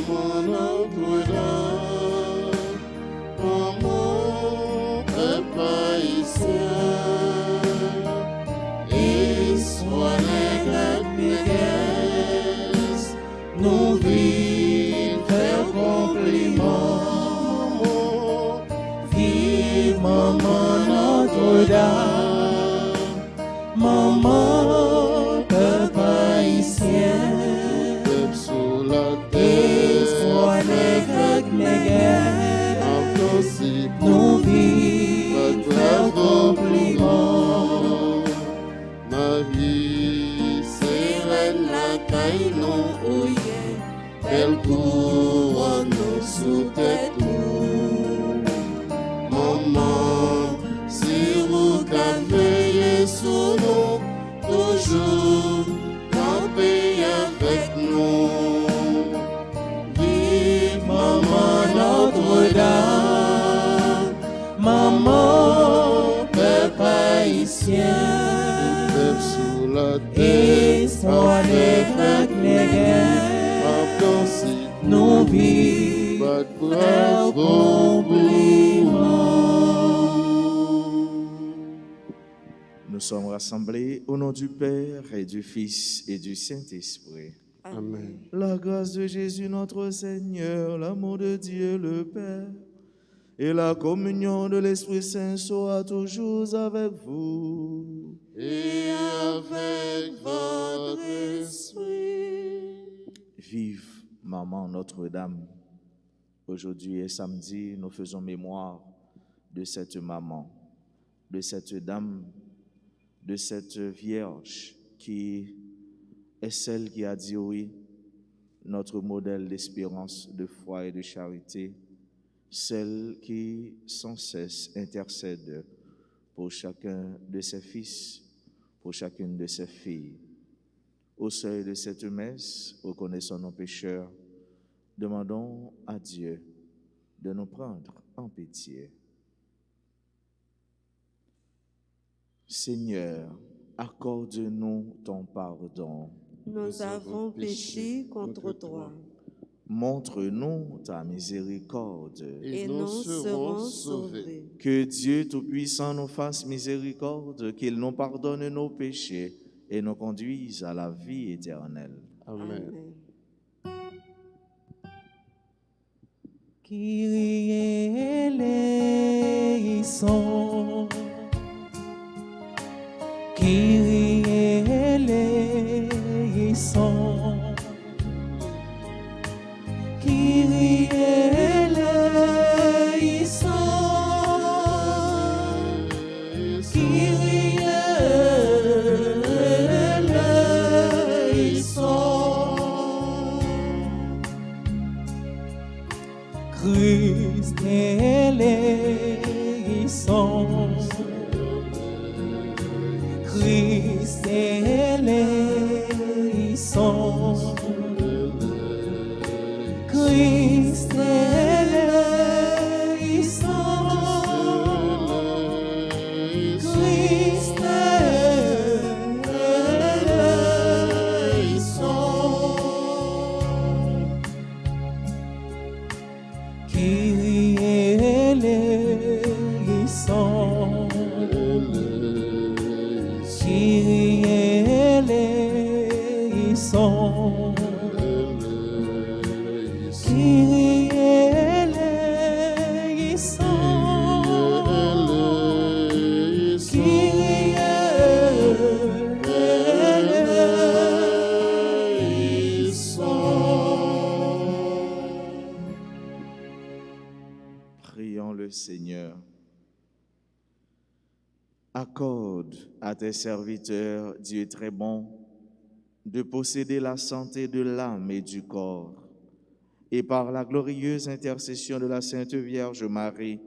Maman Notre-Dame, maman peuple haïtien, histoire négresse, nous vivons faire compliment. Vive maman Notre-Dame, maman peuple haïtien, peuple sous la terre, Histoire négresse, nous vivons faire compliment. Ma vie, c'est la caille non ouïe, belle couronne nous sous tête tout. Maman, si vous veillez sur nous, toujours campez avec nous. Vive maman Notre-Dame, maman peuple haïtien, peuple sous la terre, histoire négresse, nous vivons faire compliment. Nous sommes rassemblés au nom du Père et du Fils et du Saint-Esprit. Amen. La grâce de Jésus notre Seigneur, l'amour de Dieu le Père et la communion de l'Esprit Saint soit toujours avec vous. Et avec votre esprit. Vive Maman Notre-Dame. Aujourd'hui est samedi, nous faisons mémoire de cette maman, de cette dame, de cette vierge qui est celle qui a dit oui, notre modèle d'espérance, de foi et de charité, celle qui sans cesse intercède pour chacun de ses fils, pour chacune de ses filles. Au seuil de cette messe, reconnaissons nos pécheurs, demandons à Dieu de nous prendre en pitié. Seigneur, accorde-nous ton pardon. nous avons péché contre toi, Montre-nous ta miséricorde. et nous serons sauvés. Que Dieu Tout-Puissant nous fasse miséricorde, qu'il nous pardonne nos péchés et nous conduise à la vie éternelle. Amen. Kyrie eleison, Kyrie eleison, Kyrie eleison, Kyrie eleison. Christ eleison, Christ eleison, Christ eleison, Christ eleison. Kyrie eleison, Kyrie eleison, Kyrie eleison, Kyrie eleison. Prions le Seigneur. Accorde à tes serviteurs, Dieu très bon, de posséder la santé de l'âme et du corps, et par la glorieuse intercession de la Sainte Vierge Marie,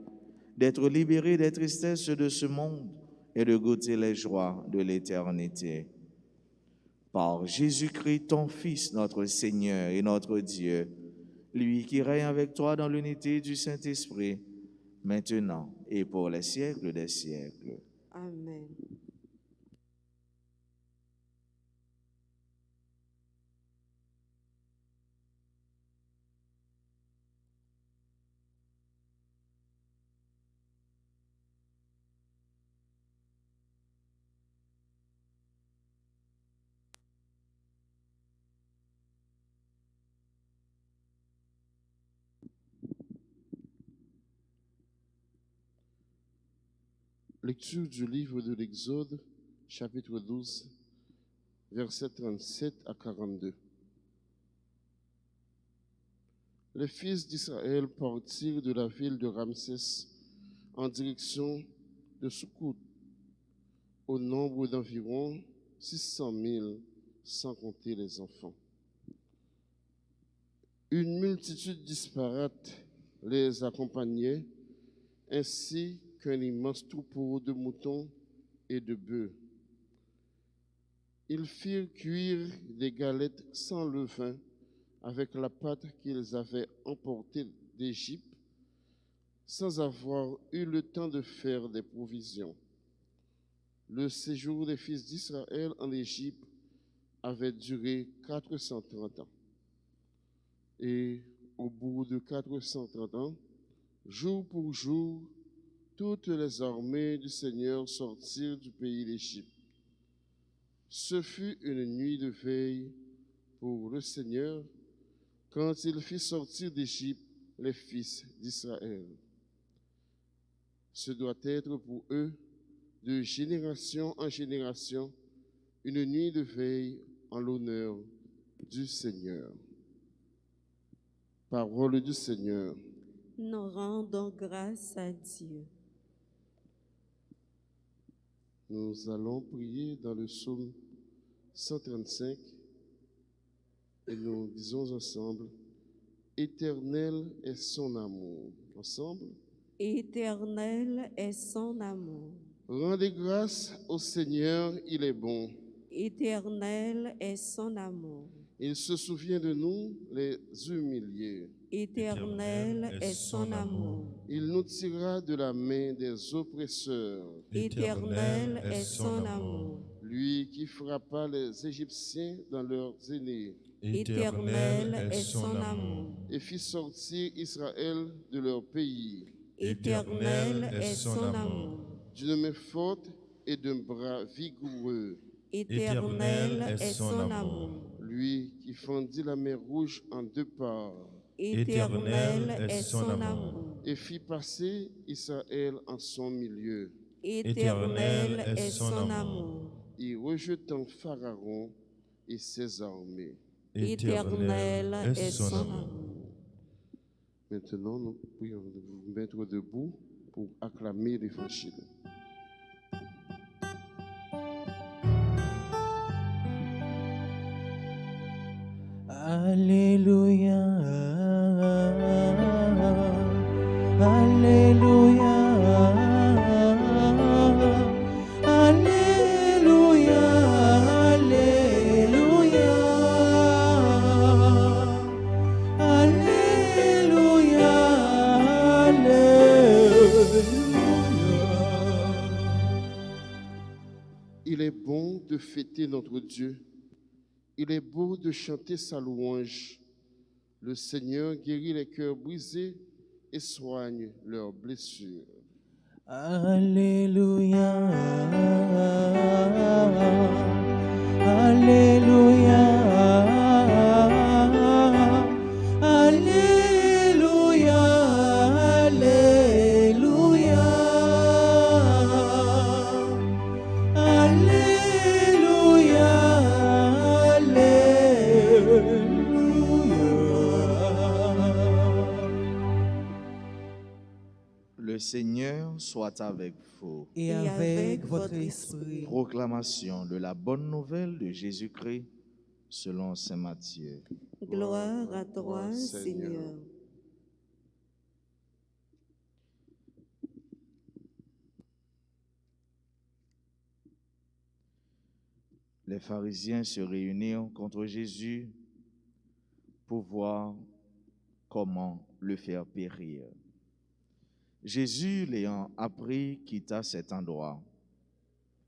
d'être libérés des tristesses de ce monde et de goûter les joies de l'éternité. Par Jésus-Christ, ton Fils, notre Seigneur et notre Dieu, lui qui règne avec toi dans l'unité du Saint-Esprit, maintenant et pour les siècles des siècles. Amen. Lecture du livre de l'Exode, chapitre 12, versets 37 à 42. Les fils d'Israël partirent de la ville de Ramsès en direction de Soukout, au nombre d'environ 600 000, sans compter les enfants. Une multitude disparate les accompagnait, ainsi qu'un immense troupeau de moutons et de bœufs. Ils firent cuire des galettes sans levain avec la pâte qu'ils avaient emportée d'Égypte, sans avoir eu le temps de faire des provisions. Le séjour des fils d'Israël en Égypte avait duré 430 ans. Et au bout de 430 ans, jour pour jour, toutes les armées du Seigneur sortirent du pays d'Égypte. Ce fut une nuit de veille pour le Seigneur quand il fit sortir d'Égypte les fils d'Israël. Ce doit être pour eux, de génération en génération, une nuit de veille en l'honneur du Seigneur. Parole du Seigneur. Nous rendons grâce à Dieu. Nous allons prier dans le psaume 135 et nous disons ensemble, Éternel est son amour. Ensemble. Éternel est son amour. Rendez grâce au Seigneur, il est bon. Éternel est son amour. Il se souvient de nous, les humiliés. Éternel est son amour. Il nous tirera de la main des oppresseurs. Éternel est son amour. Lui qui frappa les Égyptiens dans leurs aînés. Éternel est son amour. Et fit sortir Israël de leur pays. Éternel est son amour. D'une main forte et d'un bras vigoureux. Éternel est son amour. Lui qui fendit la mer Rouge en deux parts. Éternel est son amour. Et fit passer Israël en son milieu. Éternel est son amour. Y rejetant Pharaon et ses armées. Éternel est son amour. Maintenant, nous prions de vous mettre debout pour acclamer l'Évangile. Alléluia, Alléluia, Alléluia, Alléluia, Alléluia, Alléluia. Il est bon de fêter notre Dieu. Il est beau de chanter sa louange. Le Seigneur guérit les cœurs brisés et soigne leurs blessures. Alléluia, Alléluia, Alléluia, Alléluia, Alléluia, Le Seigneur soit avec vous. et avec votre esprit. Proclamation de la bonne nouvelle de Jésus-Christ selon saint Matthieu. Gloire à toi, Seigneur. Les pharisiens se réunirent contre Jésus pour voir comment le faire périr. Jésus, l'ayant appris, quitta cet endroit.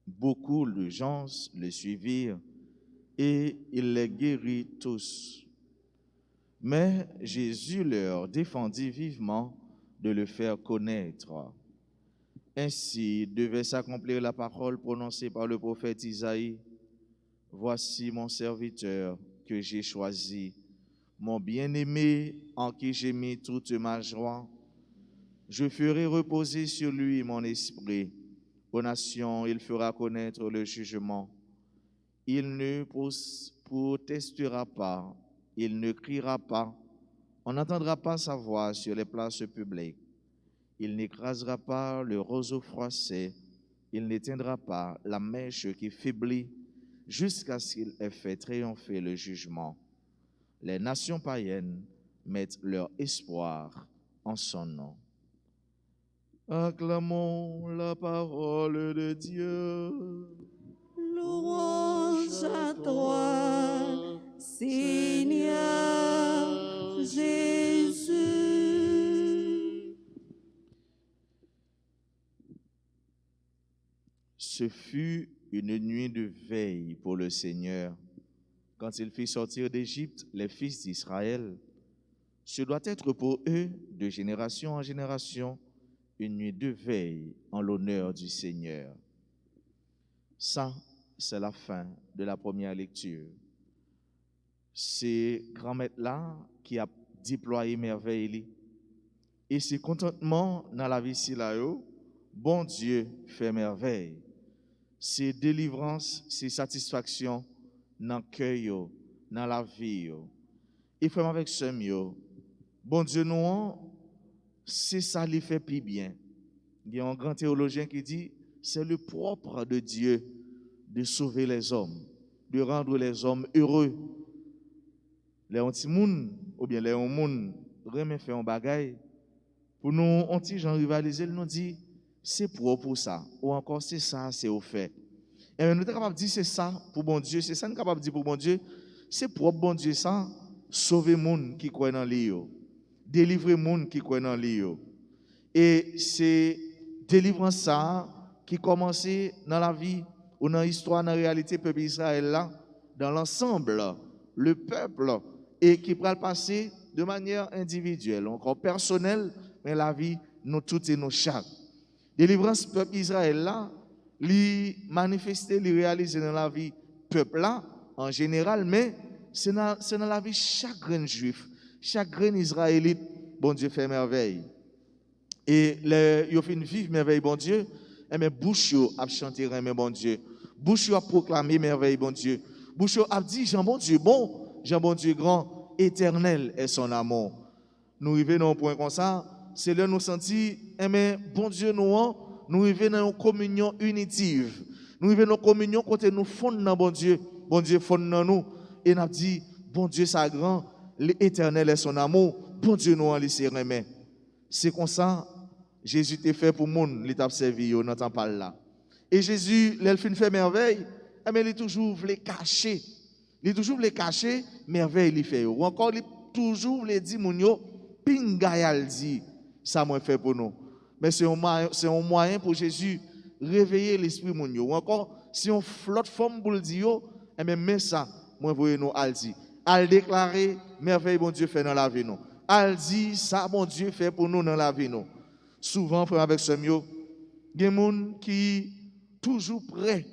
Beaucoup de gens le suivirent et il les guérit tous. Mais Jésus leur défendit vivement de le faire connaître. Ainsi devait s'accomplir la parole prononcée par le prophète Isaïe. Voici mon serviteur que j'ai choisi, mon bien-aimé en qui j'ai mis toute ma joie. Je ferai reposer sur lui mon esprit. Aux nations, il fera connaître le jugement. Il ne protestera pas, il ne criera pas, on n'entendra pas sa voix sur les places publiques. Il n'écrasera pas le roseau froissé, il n'éteindra pas la mèche qui faiblit jusqu'à ce qu'il ait fait triompher le jugement. Les nations païennes mettent leur espoir en son nom. Acclamons la parole de Dieu. Louange à toi, Seigneur Jésus. Ce fut une nuit de veille pour le Seigneur. Quand il fit sortir d'Égypte les fils d'Israël, ce doit être pour eux, de génération en génération, une nuit de veille en l'honneur du Seigneur. Ça, c'est la fin de la première lecture. C'est grand maître là qui a déployé merveille. Et c'est contentement dans la vie ici là, bon Dieu fait merveille. C'est délivrance, c'est satisfaction dans le cœur, dans la vie. Et frère avec ce mieux, bon Dieu nous, c'est ça qui fait plus bien. Il y a un grand théologien qui dit, c'est le propre de Dieu de sauver les hommes, de rendre les hommes heureux. Les anti-moun, ou bien les moun, remet fait un bagaille. Pour nous, anti-gens rivaliser, nous dit, c'est propre pour ça. Ou encore, c'est ça, c'est au fait. Et nous sommes capables de dire, c'est ça pour bon Dieu, c'est ça nous sommes capables de dire pour bon Dieu, c'est propre bon Dieu ça, sauver les gens qui croient dans lui, délivrer les gens qui croient dans lui. Et c'est délivrance ça qui commence dans la vie ou dans l'histoire, dans la réalité du peuple d'Israël là, dans l'ensemble, le peuple, et qui va le passer de manière individuelle, encore personnelle, mais la vie, nous toutes et nous chaque. Délivrance du peuple d'Israël là, li manifester, li réaliser dans la vie peuple là, en général, mais c'est dans la vie chaque grain juif, chaque grain israélite, bon Dieu fait merveille. Et yo fin vivre merveille bon Dieu, et mais bouche yo a chanter mais bon Dieu. Bouche yo a proclamer merveille bon Dieu. Bouche yo a dit Jean bon Dieu bon, Jean bon Dieu grand, éternel est son amour. Nous arrivons dans un point comme ça, c'est là nous sentir mais bon Dieu nous arrivons dans une communion unitive. Nous arrivons dans une communion côté nous fondons dans bon Dieu fonde dans nous et nous dit bon Dieu ça grand, l'éternel est son amour, bon Dieu nous en laisser remet. C'est comme ça Jésus t'a fait pour le monde, il t'a servi, on n'entend pas là. Et Jésus, il fait merveille, mais il toujours voulait cacher. Il toujours voulait cacher, merveille il fait. Ou encore, il toujours voulait dire, mounio, pingayal dit, ça m'a fait pour nous. Mais c'est un moyen pour Jésus réveiller l'esprit mounio. Ou encore, si on flotte forme pour le dire, mais ça, moi, voyez nous, al dit. Al déclarer, merveille, bon Dieu fait dans la vie nous. Al dit, ça, bon Dieu fait pour nous dans la vie nous. Souvent, frère, avec ce mieux, il y a des gens qui sont toujours prêts,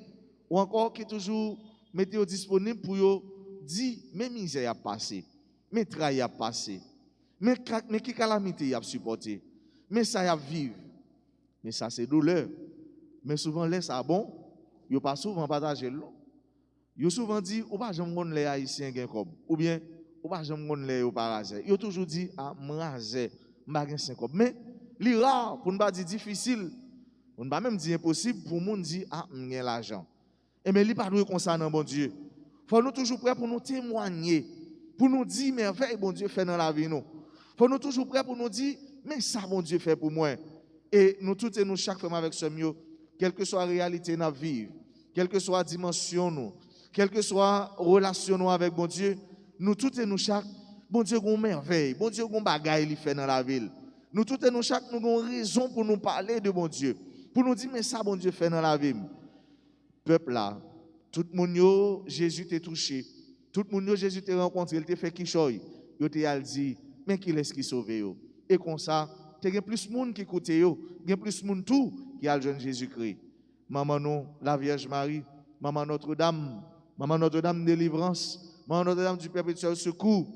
ou encore qui sont toujours disponibles pour dire, mes misères a passé, mes trahi a passé, mais qui calamité a supporté, mais ça a vivre. Mais ça, c'est douleur. Mais souvent, laisse ça bon, ils ne pas souvent partager l'eau. Ils souvent dit, ou pas jamais les Haïtiens comme, ou bien, ou pas jamais les au parasé. Ils ont toujours dit, ah, m'rasé, m'bagen 5 comme. Mais, li rare, pour ne pas dire difficile, pour ne pas même dire impossible, pour moun dire, ah, m'gen l'argent. Et mais li pas doué comme ça dans bon Dieu. Faut nous toujours prêts pour nous témoigner, pour nous dire, merveille, bon Dieu fait dans la vie nous. Faut nous toujours prêts pour nous dire, mais ça, bon Dieu fait pour moi. Et nous toutes et nous, chaque femme avec ce mieux, quelle que soit la réalité dans la vie, quelle que soit la dimension nous, quelle que soit la relation nous avec bon Dieu, nous toutes et nous chaque, bon Dieu gon merveille, bon Dieu gon bagaille il fait dans la ville. Nous toutes et nous chaque nous avons raison pour nous parler de bon Dieu, pour nous dire mais ça bon Dieu fait dans la vie. Peuple là, tout le monde Jésus t'a touché, tout le monde Jésus t'a rencontré, il t'a fait kichoy, il t'a dit mais qui est-ce qui sauve yo? Et comme ça, il y a plus de monde qui écoute yo, il y a plus de monde tout qui a le jeune Jésus-Christ. Maman nous, la Vierge Marie, maman Notre-Dame de délivrance, maman Notre-Dame du perpétuel secours,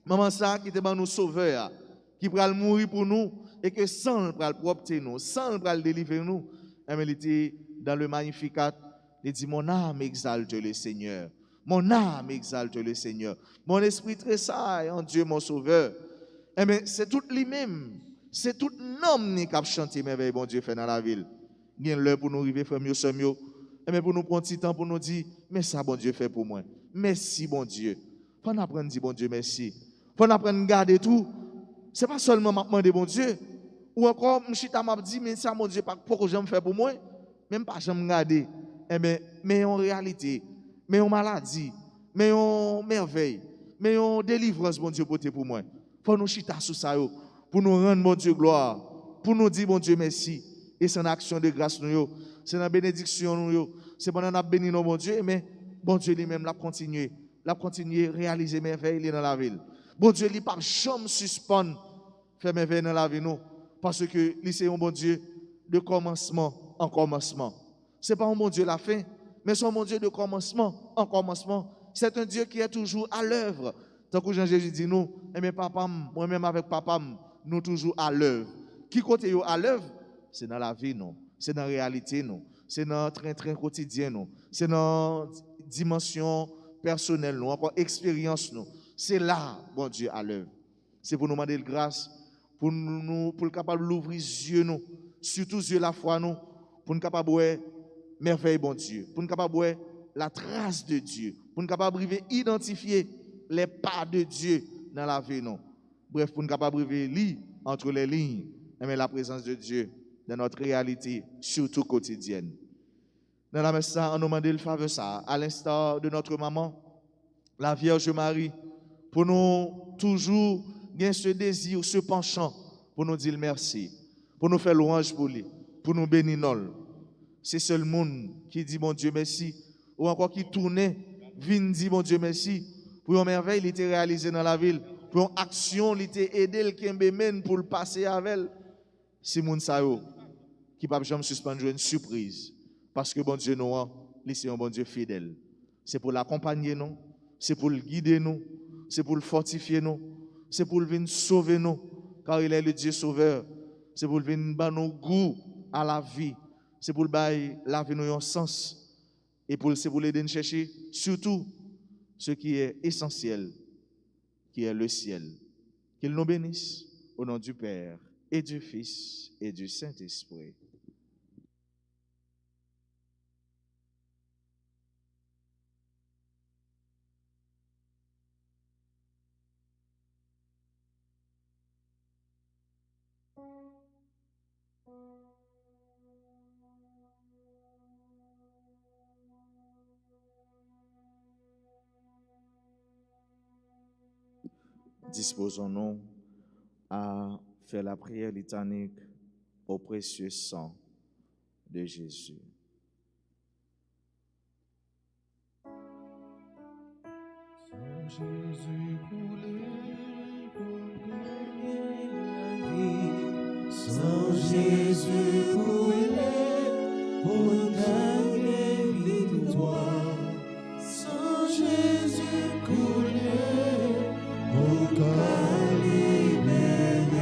maman ça qui était nous sauveur, qui va mourir pour nous et que sans le propter nous, sans le délivrer nous, il était dans le Magnificat, il dit, mon âme exalte le Seigneur. Mon âme exalte le Seigneur. Mon esprit tressaille en Dieu mon sauveur. Eh bien, c'est tout lui-même. C'est tout homme qui a chanté merveille, bon Dieu fait dans la ville. Il y a l'heure pour nous arriver, frère mieux, mieux. Eh bien, pour nous prendre un petit temps pour nous dire, mais ça, bon Dieu fait pour moi. Merci, bon Dieu. Faut apprendre à dire, bon Dieu, merci. Faut apprendre à garder tout. Ce n'est pas seulement demander, bon Dieu. Ou encore, je m'a dit, mais ça, mon Dieu, pourquoi je me fais pour moi? Même pas, je me garder. Eh bien, mais en réalité, mais en maladie, mais en merveille, mais en délivrance, bon Dieu, pour moi. Faut nous chita sous ça, pour nous rendre, bon Dieu, gloire, pour nous dire, bon Dieu, merci. Et c'est une action de grâce, nous, c'est une bénédiction, nous, c'est pendant qu'on a béni, nos bon Dieu, mais bon Dieu lui-même l'a continué à réaliser merveilles dans la ville. Bon Dieu, il n'a pas jamais suspendre faire merveilles dans la vie, nous, parce que c'est un bon Dieu de commencement en commencement. Ce n'est pas un bon Dieu la fin, mais c'est un bon Dieu de commencement en commencement. C'est un Dieu qui est toujours à l'œuvre. Tant que Jean-Jésus dit nous, mais papa, moi-même avec papa, nous toujours à l'œuvre. Qui côté à l'œuvre? C'est dans la vie, non. C'est dans la réalité, non. C'est dans notre train quotidien, non. C'est dans la dimension personnelle, non. Encore expérience, non. C'est là, bon Dieu, à l'œuvre. C'est pour nous demander de grâce, pour le capable d'ouvrir les yeux, nous, surtout les yeux de la foi, nous, pour nous capable de merveille, bon Dieu, pour nous capable de la trace de Dieu, pour nous capable d'identifier les pas de Dieu dans la vie, non. Bref, pour nous capable de lire entre les lignes, mais la présence de Dieu dans notre réalité, surtout quotidienne. Dans la messe, on nous demande le faveur ça, à l'instar de notre maman, la Vierge Marie, pour nous toujours gagner ce désir, ce penchant, pour nous dire merci, pour nous faire louange pour lui, pour nous bénir. C'est seul le monde qui dit bon Dieu merci, ou encore qui tourne, vient dire bon Dieu merci, pour une merveille qui était réalisée dans la ville, pour une action qui était aidée, qui mène pour le passer avec elle. C'est mon sao qui ne peut jamais suspendre une surprise, parce que bon Dieu nous, c'est un bon Dieu fidèle. C'est pour l'accompagner nous, c'est pour le guider nous, c'est pour le fortifier nous, c'est pour le venir sauver nous, car il est le Dieu sauveur. C'est pour le venir donner nos goût à la vie. C'est pour le bailler la vie nous un sens. Et c'est pour l'aider à chercher surtout ce qui est essentiel, qui est le ciel. Qu'il nous bénisse au nom du Père et du Fils et du Saint-Esprit. Disposons-nous à faire la prière litanique au précieux sang de Jésus. Sang Jésus coulé pour gagner la vie. Sang Jésus coulé pour gagner victoire. Sang Jésus coulé pour gagner libérer.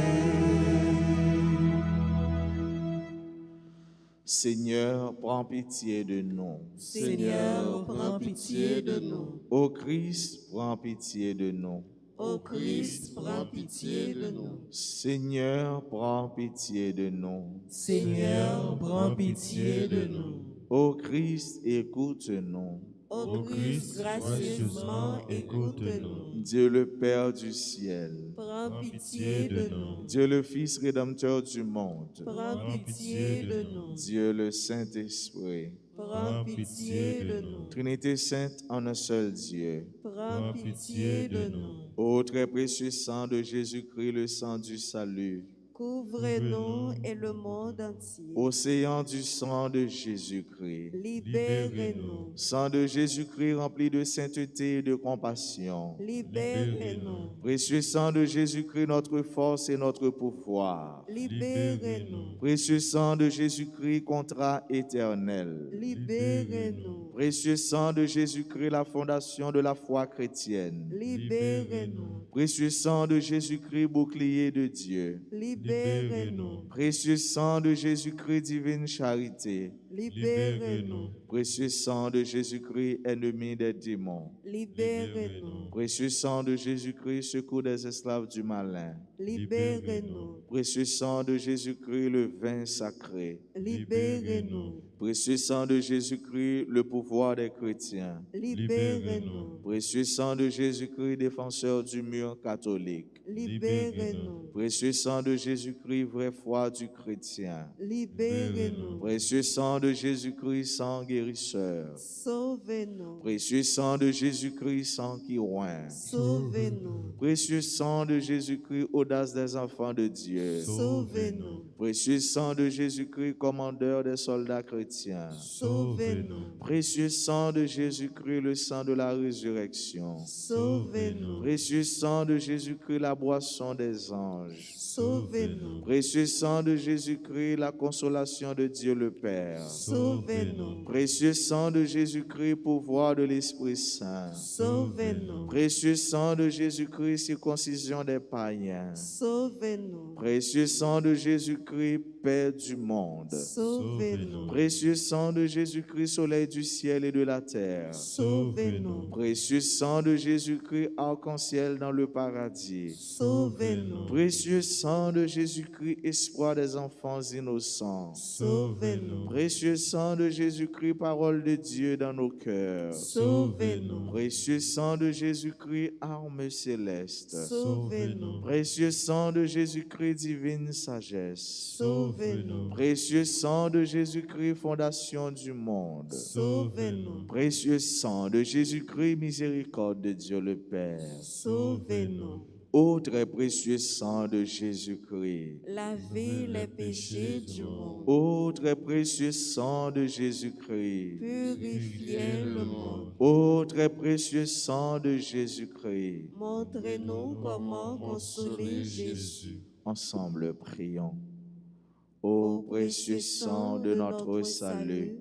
Seigneur, prends pitié de nous. Seigneur, prends pitié de nous. Ô Christ, prends pitié de nous. Ô Christ, prends pitié de nous. Seigneur, prends pitié de nous. Seigneur, prends pitié de nous. Ô Christ, écoute-nous. Ô Christ, gracieusement écoute-nous. Dieu le Père du ciel, Prends pitié de nous. Dieu le Fils rédempteur du monde, Prends pitié de nous. Dieu le Saint-Esprit, Prends pitié de nous. Trinité sainte en un seul Dieu. Prends pitié de nous. Ô très précieux sang de Jésus-Christ, le sang du salut. Couvrez-nous et le monde entier. Océan du sang de Jésus-Christ. Libérez-nous. Sang de Jésus-Christ rempli de sainteté et de compassion. Libérez-nous. Précieux sang de Jésus-Christ, notre force et notre pouvoir. Libérez-nous. Précieux sang de Jésus-Christ, contrat éternel. Libérez-nous. Précieux sang de Jésus-Christ, la fondation de la foi chrétienne. Libérez-nous. Précieux sang de Jésus-Christ, bouclier de Dieu. Libérez-nous. libérez-nous, Précieux sang de Jésus-Christ, divine charité. libérez-nous, Précieux sang de Jésus-Christ, ennemi des démons. libérez-nous, Précieux sang de Jésus-Christ, secours des esclaves du malin. libérez-nous, Précieux sang de Jésus-Christ, le vin sacré. libérez-nous, Précieux sang de Jésus-Christ, le pouvoir des chrétiens. libérez-nous, Précieux sang de Jésus-Christ, défenseur du mur catholique. libérez-nous, Précieux sang de Jésus-Christ, vraie foi du chrétien. libérez-nous, Précieux sang de Jésus-Christ, sang guérisseur. sauvez-nous, Précieux sang de Jésus-Christ, sang qui oint. sauvez-nous, Précieux sang de Jésus-Christ, audace des enfants de Dieu. sauvez-nous, Précieux sang de Jésus-Christ, commandeur des soldats chrétiens. sauvez-nous, Précieux sang de Jésus-Christ, le sang de la résurrection. sauvez-nous, Précieux sang de Jésus-Christ, la boisson des anges. sauvez-nous, Précieux sang de Jésus-Christ, la consolation de Dieu le Père. sauvez-nous, Précieux sang de Jésus-Christ, pouvoir de l'Esprit Saint. sauvez-nous, Précieux sang de Jésus-Christ, circoncision des païens. sauvez-nous, Précieux sang de Jésus-Christ, paix du monde. sauvez-nous, Précieux sang de Jésus-Christ, soleil du ciel et de la terre. sauvez-nous, Précieux sang de Jésus-Christ, arc-en-ciel dans le paradis. sauvez-nous, Précieux sang de Jésus-Christ, espoir des enfants innocents. sauvez-nous, Précieux sang de Jésus-Christ, parole de Dieu dans nos cœurs. sauvez-nous, Précieux sang de Jésus-Christ, arme céleste. sauvez-nous, Précieux sang de Jésus-Christ, divine sagesse. sauvez-nous, Précieux sang de Jésus-Christ, fondation du monde. sauvez-nous, Précieux sang de Jésus-Christ, miséricorde de Dieu le Père. sauvez-nous, Ô très précieux sang de Jésus-Christ. lavez les péchés du monde, Ô très précieux sang de Jésus-Christ. purifiez le monde, Ô très précieux sang de Jésus-Christ. montrez-nous comment consoler Jésus. Ensemble, prions. Ô précieux sang de notre salut,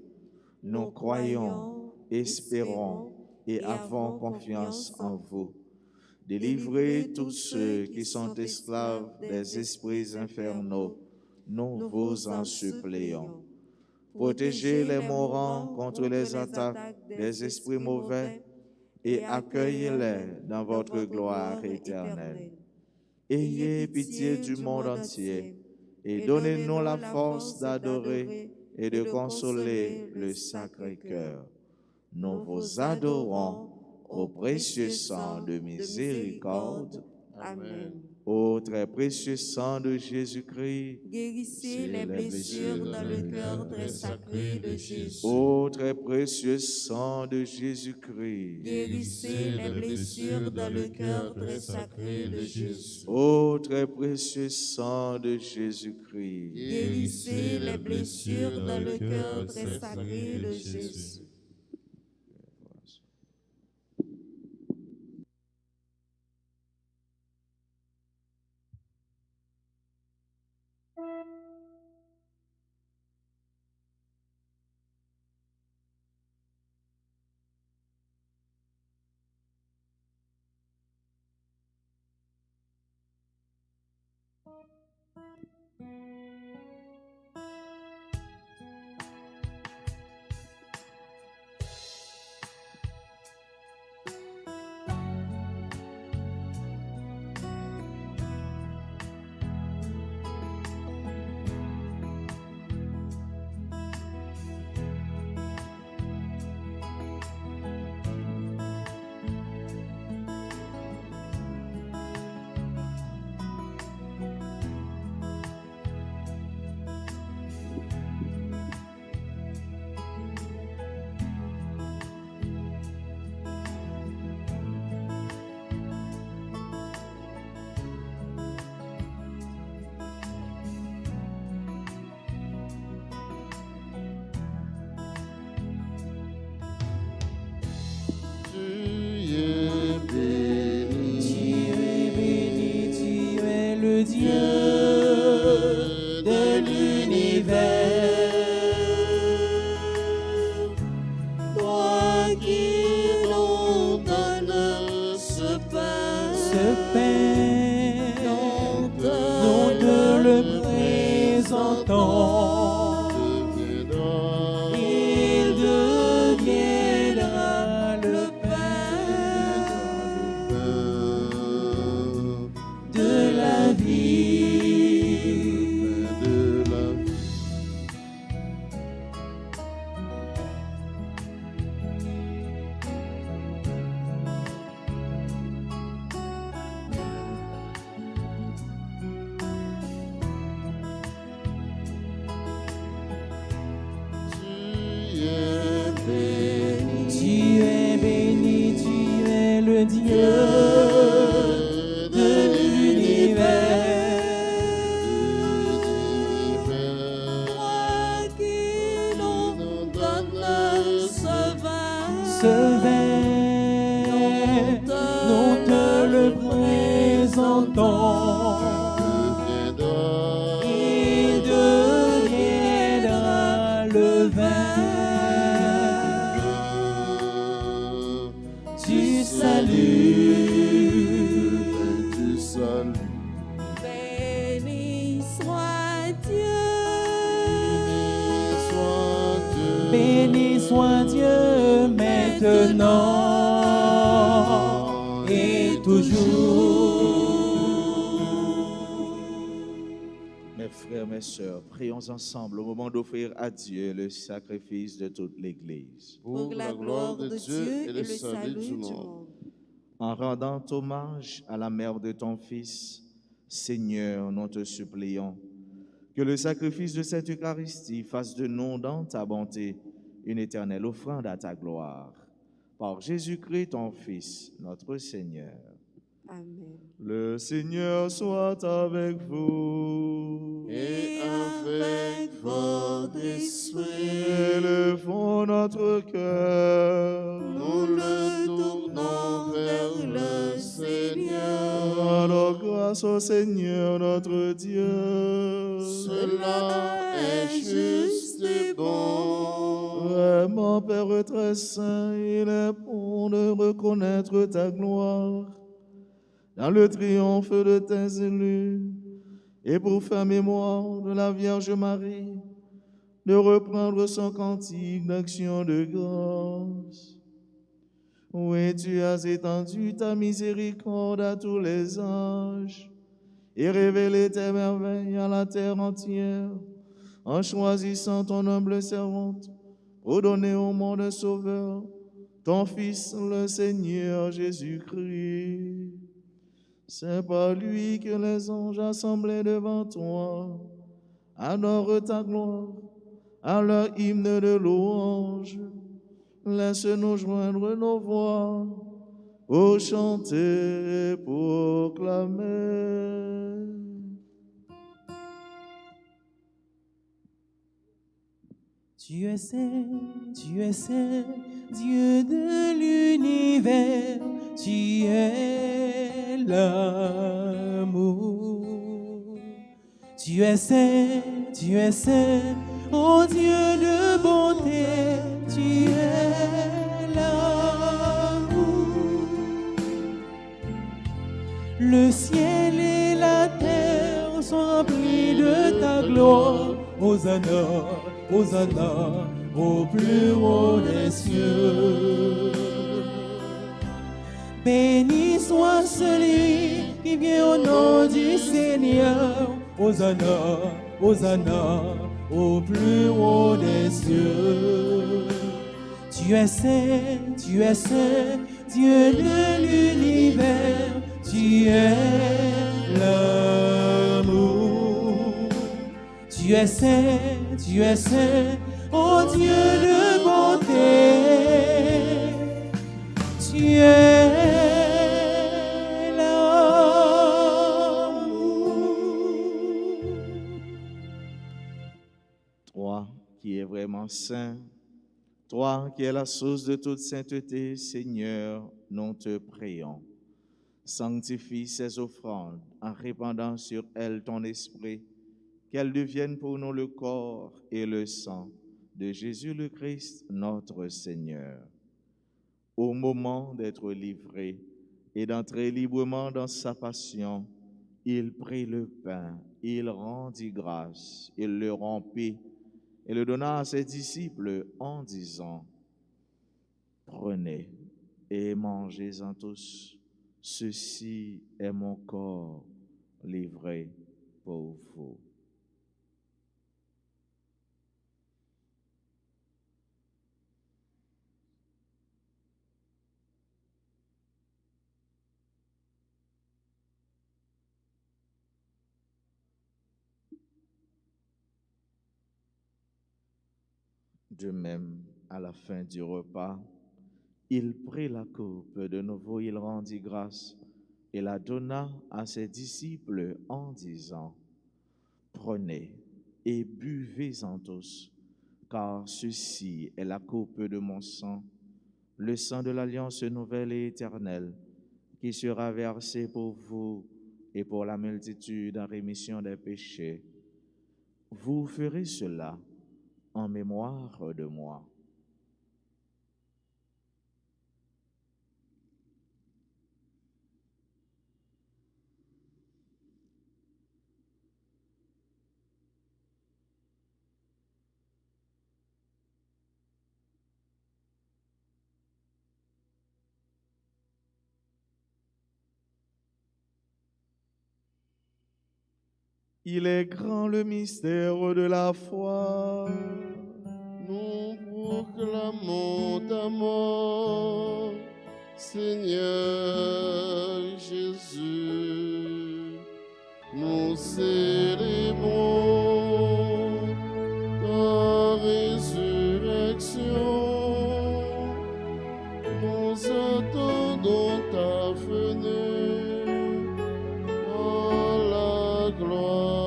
nous croyons, espérons et avons confiance en vous. Délivrez tous ceux qui sont esclaves des esprits infernaux, nous vous en supplions. Protégez les mourants contre les attaques des esprits mauvais et accueillez-les dans votre gloire éternelle. Ayez pitié du monde entier et donnez-nous la force d'adorer et de consoler le Sacré-Cœur. Nous vous adorons au précieux sang de miséricorde. Amen. Ô très précieux sang de Jésus-Christ. Guérissez les blessures dans le cœur très sacré de Jésus. Ô très précieux sang de Jésus-Christ. Guérissez les blessures dans le cœur très sacré de Jésus. Ô très précieux sang de Jésus-Christ. Guérissez les blessures dans le cœur très sacré de Jésus. temps, il deviendra le pain de la vie. Tu es béni, tu es le Dieu de l'univers. Toi qui nous donnes Ce vin, nous te le présentons. Il deviendra le vin du salut. Béni soit Dieu. Béni soit Dieu maintenant et toujours. Mes frères, mes sœurs, prions ensemble au moment d'offrir à Dieu le sacrifice de toute l'Église. Pour la gloire de Dieu et le salut du monde. En rendant hommage à la mère de ton Fils, Seigneur, nous te supplions que le sacrifice de cette Eucharistie fasse de nous, dans ta bonté, une éternelle offrande à ta gloire. Par Jésus-Christ, ton Fils, notre Seigneur. Amen. Le Seigneur soit avec vous. Et avec votre esprit, Élevons notre cœur. nous le tournons vers le Seigneur. Alors grâce au Seigneur notre Dieu. Cela est juste et bon. Vraiment, Père très saint, il est bon de reconnaître ta gloire dans le triomphe de tes élus, et pour faire mémoire de la Vierge Marie, de reprendre son cantique d'action de grâce. Oui, tu as étendu ta miséricorde à tous les âges et révélé tes merveilles à la terre entière, en choisissant ton humble servante pour donner au monde un sauveur, ton Fils, le Seigneur Jésus-Christ. C'est par lui que les anges assemblés devant toi adorent ta gloire à leur hymne de louange. Laisse-nous joindre nos voix pour chanter et proclamer. Tu es saint, Dieu de l'univers, tu es l'amour. Tu es saint, ô Dieu de bonté, tu es l'amour. Le ciel et la terre sont remplis de ta gloire. Hosanna, Hosanna, au plus haut des cieux. Béni soit celui qui vient au nom du Seigneur. Hosanna, Hosanna, au plus haut des cieux. Tu es saint, Dieu de l'univers, tu es l'amour. Tu es saint, ô Dieu de bonté, tu es l'amour. Toi qui es vraiment saint, toi qui es la source de toute sainteté, Seigneur, nous te prions. Sanctifie ces offrandes en répandant sur elles ton esprit, qu'elles deviennent pour nous le corps et le sang de Jésus le Christ, notre Seigneur. Au moment d'être livré et d'entrer librement dans sa passion, il prit le pain, il rendit grâce, il le rompit et le donna à ses disciples en disant, prenez et mangez-en tous, ceci est mon corps livré pour vous. De même, à la fin du repas, il prit la coupe, de nouveau il rendit grâce et la donna à ses disciples en disant, prenez et buvez-en tous, car ceci est la coupe de mon sang, le sang de l'alliance nouvelle et éternelle, qui sera versé pour vous et pour la multitude en rémission des péchés. Vous ferez cela en mémoire de moi. Il est grand le mystère de la foi. Nous proclamons ta mort, Seigneur Jésus. Nous célébrons ta résurrection. Nous attendons ta venue dans la gloire.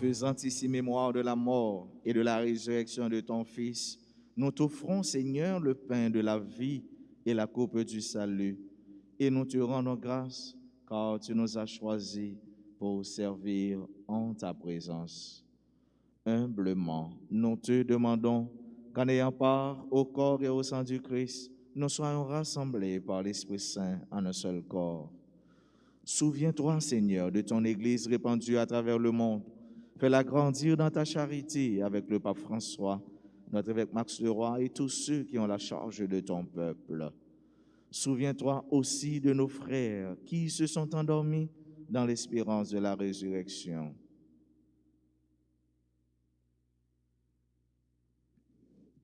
Faisant ici mémoire de la mort et de la résurrection de ton Fils, nous t'offrons, Seigneur, le pain de la vie et la coupe du salut. Et nous te rendons grâce, car tu nous as choisis pour servir en ta présence. Humblement, nous te demandons qu'en ayant part au corps et au sang du Christ, nous soyons rassemblés par l'Esprit Saint en un seul corps. Souviens-toi, Seigneur, de ton Église répandue à travers le monde. Fais-la grandir dans ta charité avec le pape François, notre évêque Max Leroy et tous ceux qui ont la charge de ton peuple. Souviens-toi aussi de nos frères qui se sont endormis dans l'espérance de la résurrection.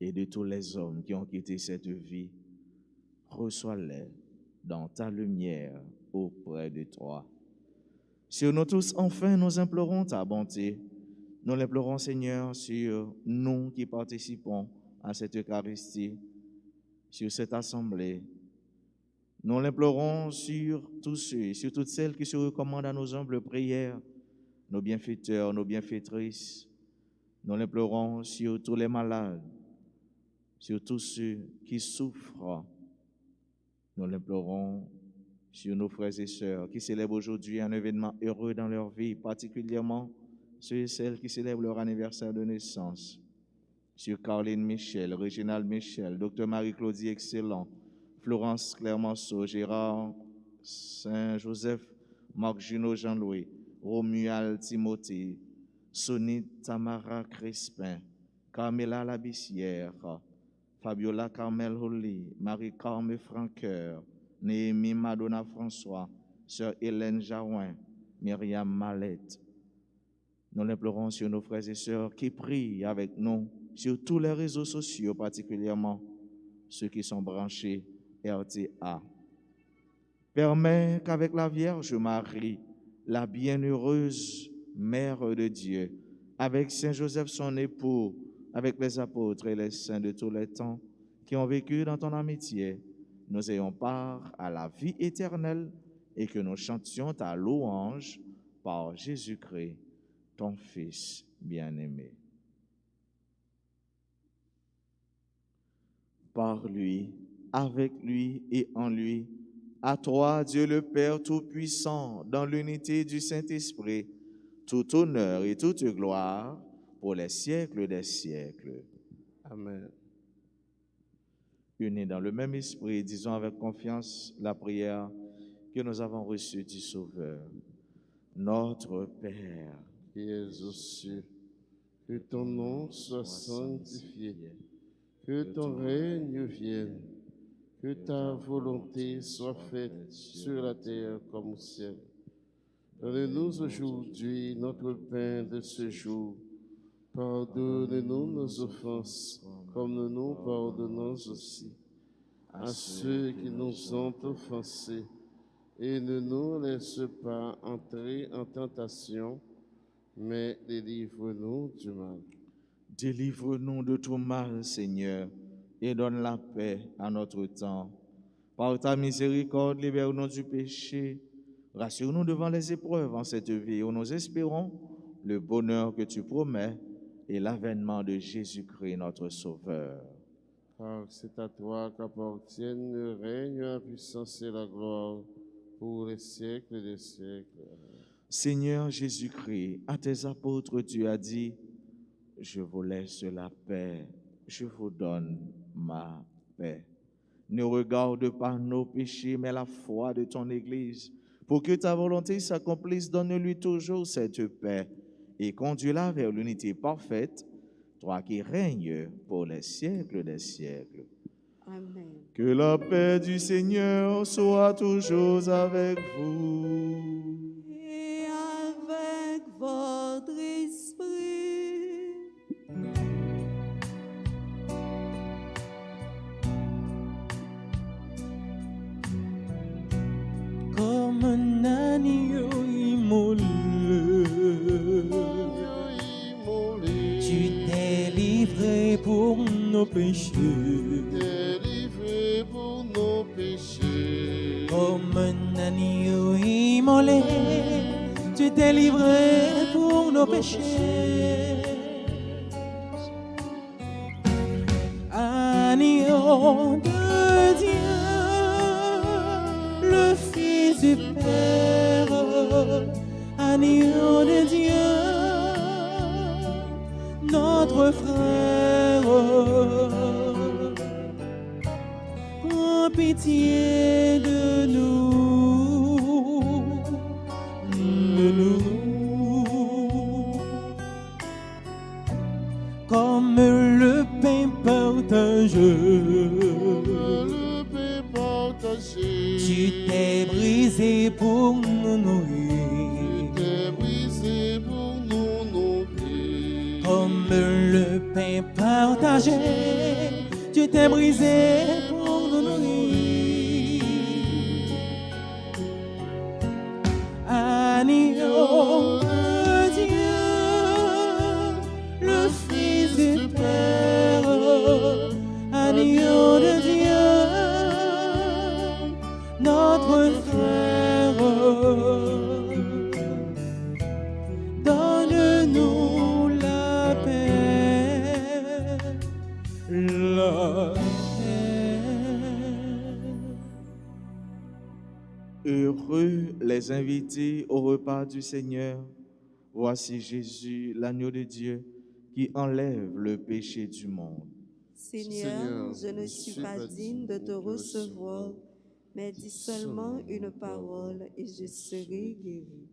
Et de tous les hommes qui ont quitté cette vie, reçois-les dans ta lumière auprès de toi. Sur nous tous, enfin, nous implorons ta bonté. Nous l'implorons, Seigneur, sur nous qui participons à cette Eucharistie, sur cette assemblée. Nous l'implorons sur tous ceux, sur toutes celles qui se recommandent à nos humbles prières, nos bienfaiteurs, nos bienfaitrices. Nous l'implorons sur tous les malades, sur tous ceux qui souffrent. Nous l'implorons sur nos frères et sœurs qui célèbrent aujourd'hui un événement heureux dans leur vie, particulièrement ceux et celles qui célèbrent leur anniversaire de naissance. Sur Caroline Michel, Réginald Michel, Dr Marie-Claudie Excellent, Florence Clermenceau, Gérard Saint-Joseph, Marc Junot Jean-Louis, Romuald Timothée, Sonny Tamara Crispin, Carmela Labissière, Fabiola Carmel Holly, Marie-Carme Franqueur, Néhémie Madonna François, Sœur Hélène Jaouin, Myriam Mallette. Nous l'implorons sur nos frères et sœurs qui prient avec nous sur tous les réseaux sociaux, particulièrement ceux qui sont branchés RTA. Permets qu'avec la Vierge Marie, la bienheureuse Mère de Dieu, avec Saint Joseph son époux, avec les apôtres et les saints de tous les temps qui ont vécu dans ton amitié, nous ayons part à la vie éternelle et que nous chantions ta louange par Jésus-Christ, ton Fils bien-aimé. Par lui, avec lui et en lui, à toi, Dieu le Père Tout-Puissant, dans l'unité du Saint-Esprit, tout honneur et toute gloire pour les siècles des siècles. Amen. Unis dans le même esprit, disons avec confiance la prière que nous avons reçue du Sauveur. Notre Père, qui es aux cieux, que ton nom soit sanctifié, que ton règne vienne, que ta volonté soit faite sur la terre comme au ciel. Donne-nous aujourd'hui notre pain de ce jour. Pardonne-nous nos offenses, comme nous pardonnons aussi à ceux qui nous ont offensés. Et ne nous laisse pas entrer en tentation, mais délivre-nous du mal. délivre-nous de tout mal, Seigneur, et donne la paix à notre temps. Par ta miséricorde, libère-nous du péché. Rassure-nous devant les épreuves en cette vie où nous espérons le bonheur que tu promets et l'avènement de Jésus-Christ, notre Sauveur. Car c'est à toi qu'appartiennent le règne, la puissance et la gloire pour les siècles des siècles. Seigneur Jésus-Christ, à tes apôtres, tu as dit, je vous laisse la paix, je vous donne ma paix. Ne regarde pas nos péchés, mais la foi de ton Église. Pour que ta volonté s'accomplisse, donne-lui toujours cette paix et conduis-la vers l'unité parfaite, toi qui règnes pour les siècles des siècles. Amen. Que la paix du Seigneur soit toujours avec vous. Et avec votre esprit. Comme un agneau immolé, tu t'es livré pour nos péchés. Délivré pour nos péchés. Comme un agneau immolé, tu t'es livré pour nos péchés. Agneau de Dieu, le Fils du Père, agneau de Dieu, notre frère, prends pitié de nous, de nous, comme le pain partagé. Le pain partagé. Tu t'es brisé pour nous nourrir, T'es brisé pour nous nourrir. comme le pain partagé. Tu t'es brisé pour nous nourrir. Agneau de Dieu, le Fils du Père, agneau de Dieu, notre frère, donne-nous la paix, la paix. Heureux les invités au repas du Seigneur. Voici Jésus, l'agneau de Dieu, qui enlève le péché du monde. Seigneur, je ne suis pas digne de te recevoir, mais dis seulement une parole et je serai guéri.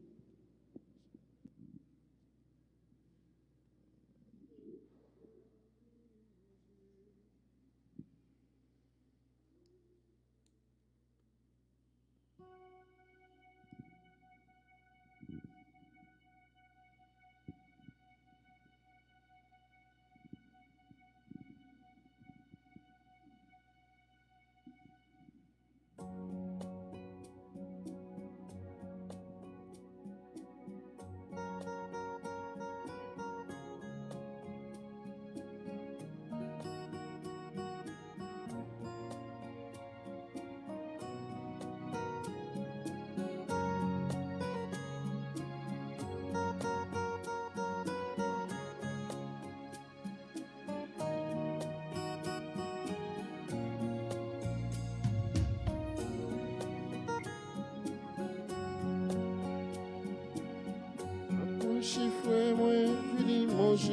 Chiffre moi fini manger.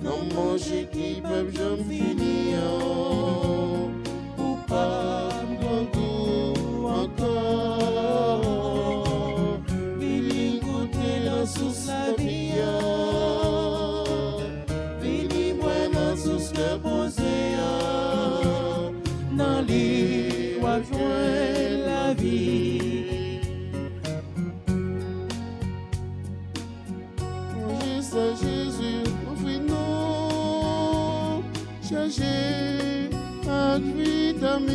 Non manger qui peuvent jamais finir. lui, ou joindre la vie. Jésus, offre-nous, chargé avec vitamine,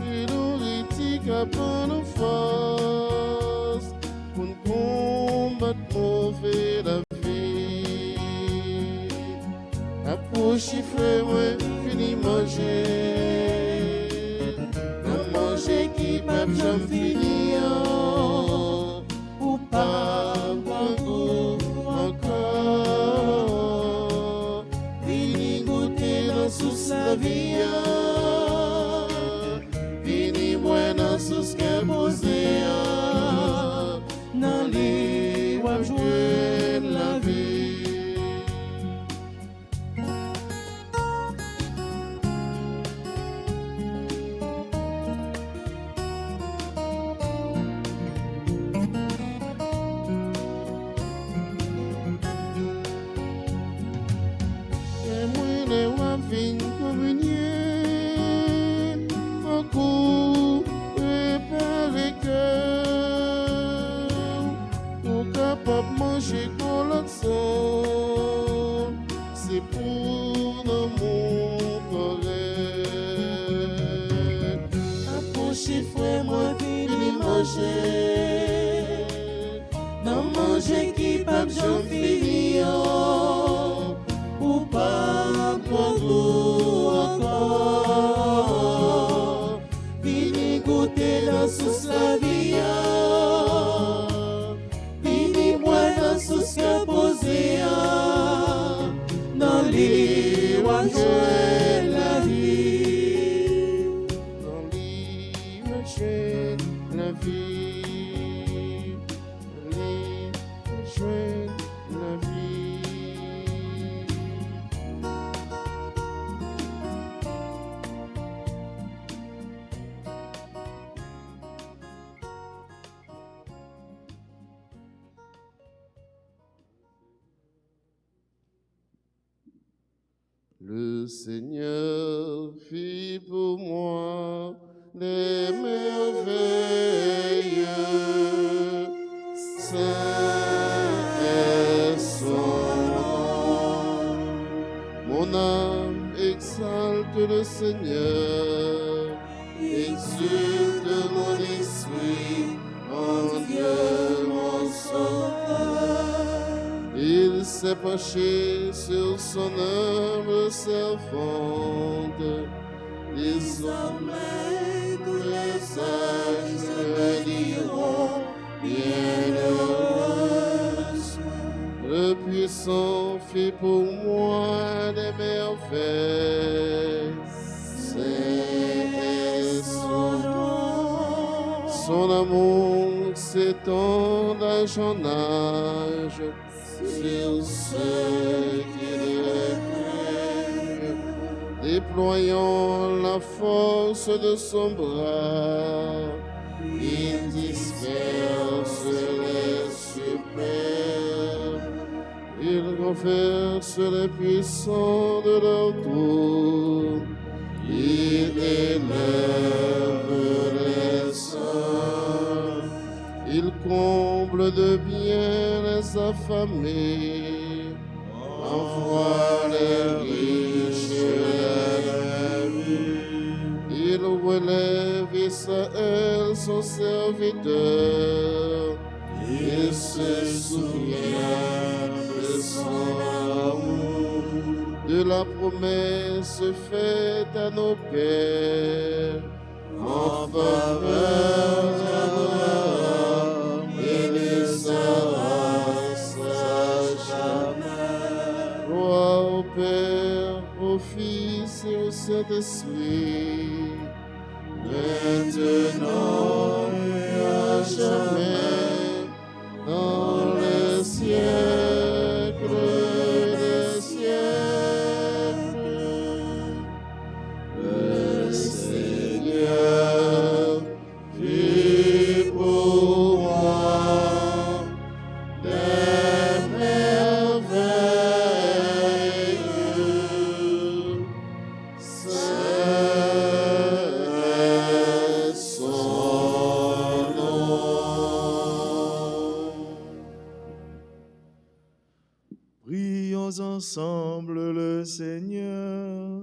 et nourriture à prendre force pour nous combattre mauvais la vie. Approchez, frère, moi, fini manger, non manger qui pas jamais finir. Pas goût encore, vini goûter dans sous la vie, vini boire dans sous qu'elle posé, dans les wap jouer la vie. Manger collection, c'est pour dans mon correct. Approchez, frère, moi, vini manger. Non manger qui pas j'en finir, ou pas pour goût encore. Vini goûter la sauce la vie. Sous que posé dans les wap jouer la vie, dans les wap jouer la vie, dans les wap jouer la vie. Le Seigneur fit pour moi des merveilles, saint est son nom. Mon âme exalte le Seigneur, exulte mon esprit en Dieu mon sauveur. Il s'est penché sur son humble servante. Désormais, tous les sages me diront bienheureuse. Le puissant fit pour moi des merveilles. C'est son nom. Son amour s'étend d'âge en âge sur ceux qui le craignent, déployant la force de son bras, il disperse les superbes, il renverse les puissants de leur tour, il élève les saints, il comble de bien les affamés, envoie les riches la vie. Il relève Israël son serviteur, il se souvient de son amour, de la promesse faite à nos pères, en faveur d'Abraham et les Sarras à jamais. Gloire au Père, au Fils et au Saint-Esprit, maintenant et à jamais, dans les siècles des siècles. Le Seigneur fit pour moi des merveilles. ensemble le Seigneur.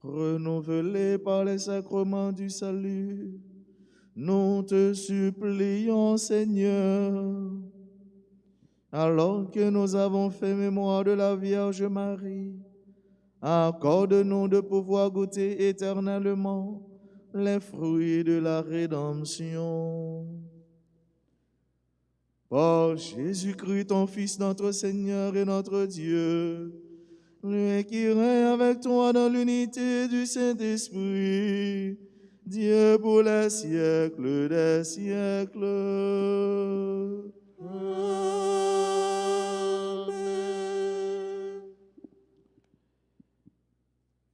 Renouvelés par les sacrements du salut, nous te supplions, Seigneur, alors que nous avons fait mémoire de la Vierge Marie, accorde-nous de pouvoir goûter éternellement les fruits de la rédemption. Par Jésus-Christ, ton Fils, notre Seigneur et notre Dieu, lui qui règne avec toi dans l'unité du Saint-Esprit, Dieu pour les siècles des siècles. Amen.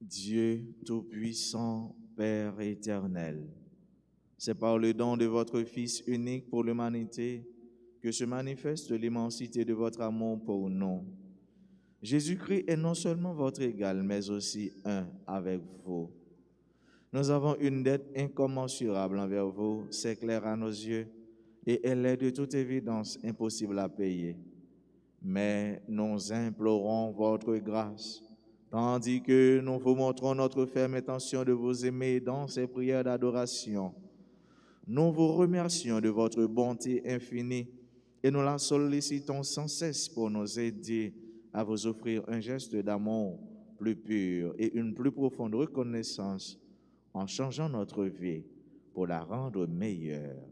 Dieu Tout-Puissant, Père éternel, c'est par le don de votre Fils unique pour l'humanité que se manifeste l'immensité de votre amour pour nous. Jésus-Christ est non seulement votre égal, mais aussi un avec vous. Nous avons une dette incommensurable envers vous, c'est clair à nos yeux, et elle est de toute évidence impossible à payer. Mais nous implorons votre grâce, tandis que nous vous montrons notre ferme intention de vous aimer dans ces prières d'adoration. Nous vous remercions de votre bonté infinie et nous la sollicitons sans cesse pour nous aider à vous offrir un geste d'amour plus pur et une plus profonde reconnaissance en changeant notre vie pour la rendre meilleure.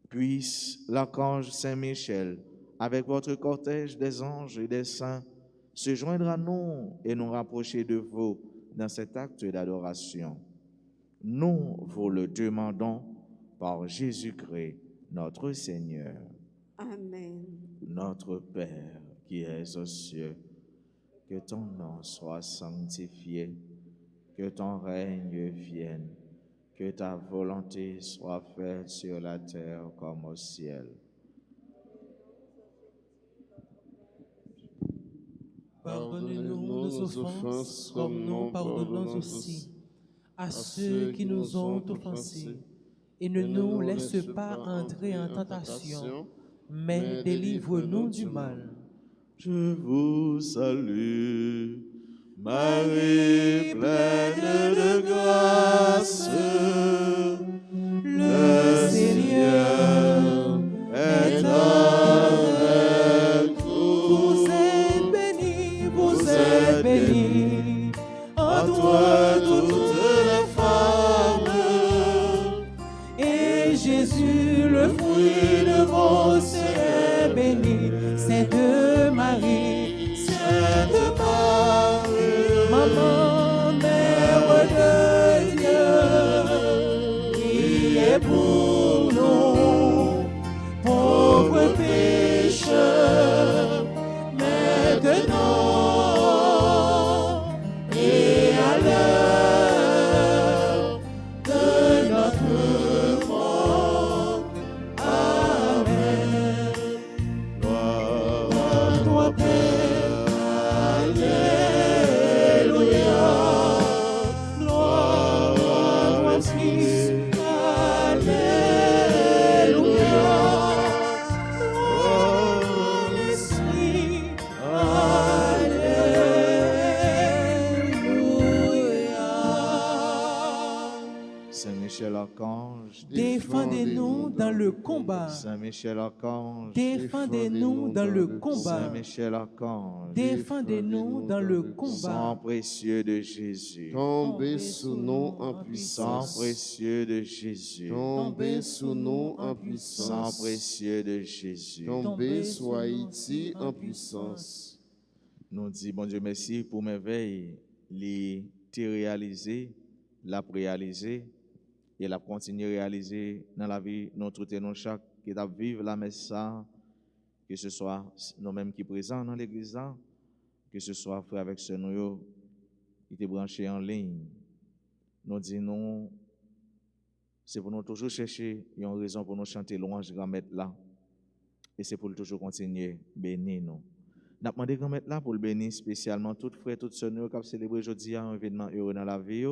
Puisse l'archange Saint-Michel, avec votre cortège des anges et des saints, se joindre à nous et nous rapprocher de vous dans cet acte d'adoration. Nous vous le demandons par Jésus-Christ, notre Seigneur. Amen. Notre Père qui es aux cieux, que ton nom soit sanctifié, que ton règne vienne, que ta volonté soit faite sur la terre comme au ciel. Pardonnez-nous nos offenses, comme nous pardonnons aussi à ceux qui nous ont offensés. Et ne nous laisse pas entrer en tentation, mais délivre-nous du mal. Je vous salue, Marie pleine de grâce, le Seigneur est avec vous. Vous êtes bénie, entre toutes les femmes, et Jésus, le fruit de vos seins, est béni. Sainte Marie, Sainte Marie, Maman, Mère de Dieu, priez pour nous, pauvres pécheurs, maintenant et à l'heure de notre mort. Amen. gloire À toi, Père, Alléluia. Gloire à toi, Fils, Alléluia. Gloire à l'Esprit, Alléluia. Saint-Michel Archange, Défendez-nous dans le combat. Saint-Michel Archange, Défendez-nous dans le combat. Saint-Michel Archange, Défendez-nous dans le sang combat. précieux de Jésus, Tombez sous nous en sang puissance. précieux de Jésus, Tombez sous nous en sang puissance. précieux de Jésus. Tombez sous Haïti en puissance. Nous disons, bon Dieu, merci pour merveille, les réaliser, la réaliser et la continuer à réaliser dans la vie, notre et nous chaque qui doit vivre la messe, que ce soit nous-mêmes qui présents dans l'église, que ce soit frère avec ce nous qui étaient branchés en ligne. Nous disons, c'est pour nous toujours chercher une raison pour nous chanter louange grand maître là. Et c'est pour toujours continuer bénir nous. Nous demandons grand maître là pour le bénir spécialement tout frère, toutes sœurs qui ont célébré aujourd'hui un événement heureux dans la vie.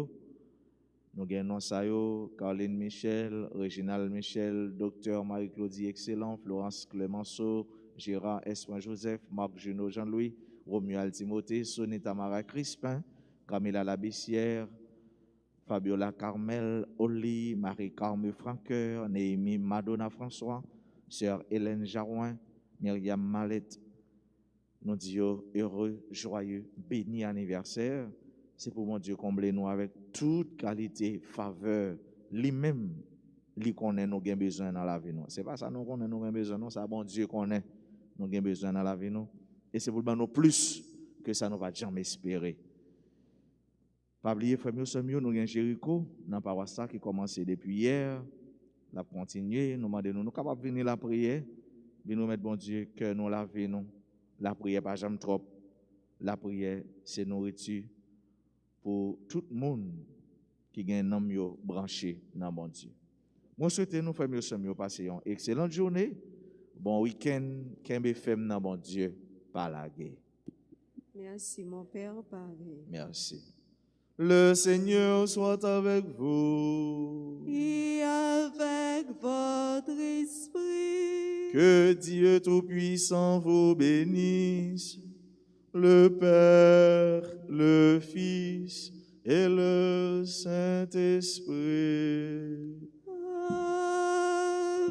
Nous gagnons ça yo, Caroline Michel, Réginald Michel, Docteur Marie-Claudie Excellent, Florence Clémenceau, Gérard Espoir Joseph, Marc Junot Jean-Louis, Romuald Timothée, Sonia Tamara Crispin, Camilla Labissière, Fabiola Carmel, Oli, Marie-Carme Franqueur, Néhémie Madonna François, Sœur Hélène Jarouin, Myriam Mallette. Nous disons heureux, joyeux, béni anniversaire. C'est pour mon Dieu combler nous avec toute qualité, faveur, lui-même, lui connaît nous avons besoin dans la vie. Ce n'est pas ça nous connaît nous avons besoin, non, c'est bon Dieu connaît nous avons besoin dans la vie. Et c'est pour nous plus que ça nous va jamais espérer. Pas oublier, frère, nous avons Jéricho, dans la paroisse qui a commencé depuis hier. La continuer, nous demandons, nous capables de venir la prière, de nous mettre bon Dieu, que nous la vie, nous. La prière, pas jamais trop. La prière, c'est nourriture pour tout le monde qui a un homme branché dans bon Dieu. Moi, je souhaite nous faire mieux passer une excellente journée, bon week-end, qu'un femme dans bon Dieu, par la guerre. Merci, mon Père, pareil. Merci. Le Seigneur soit avec vous. Et avec votre esprit. Que Dieu Tout-Puissant vous bénisse, le Père, le Fils et le Saint-Esprit.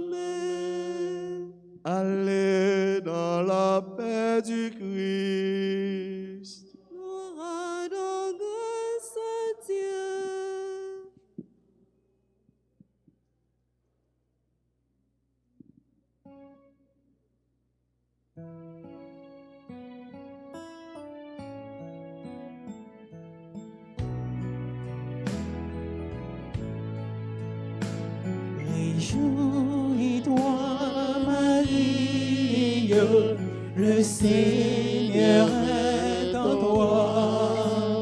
Amen. Allez dans la paix du Christ. Nous rendons grâce à Dieu. Réjouis-toi, Marie, le Seigneur est en toi.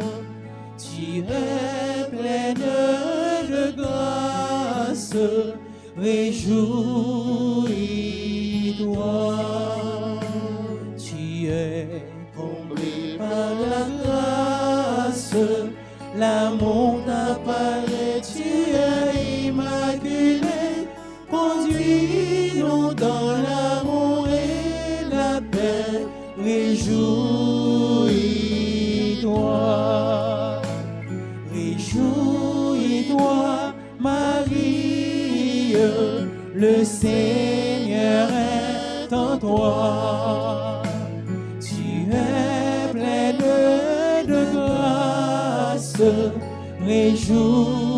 Tu es pleine de grâce, réjouis-toi. Tu es comblée par la grâce, l'amour t'apparaît, tu es immaculée. Conduis-nous dans l'amour et la paix, réjouis-toi. Réjouis-toi, Marie, le Seigneur est en toi. Tu es pleine de grâce, réjouis-toi.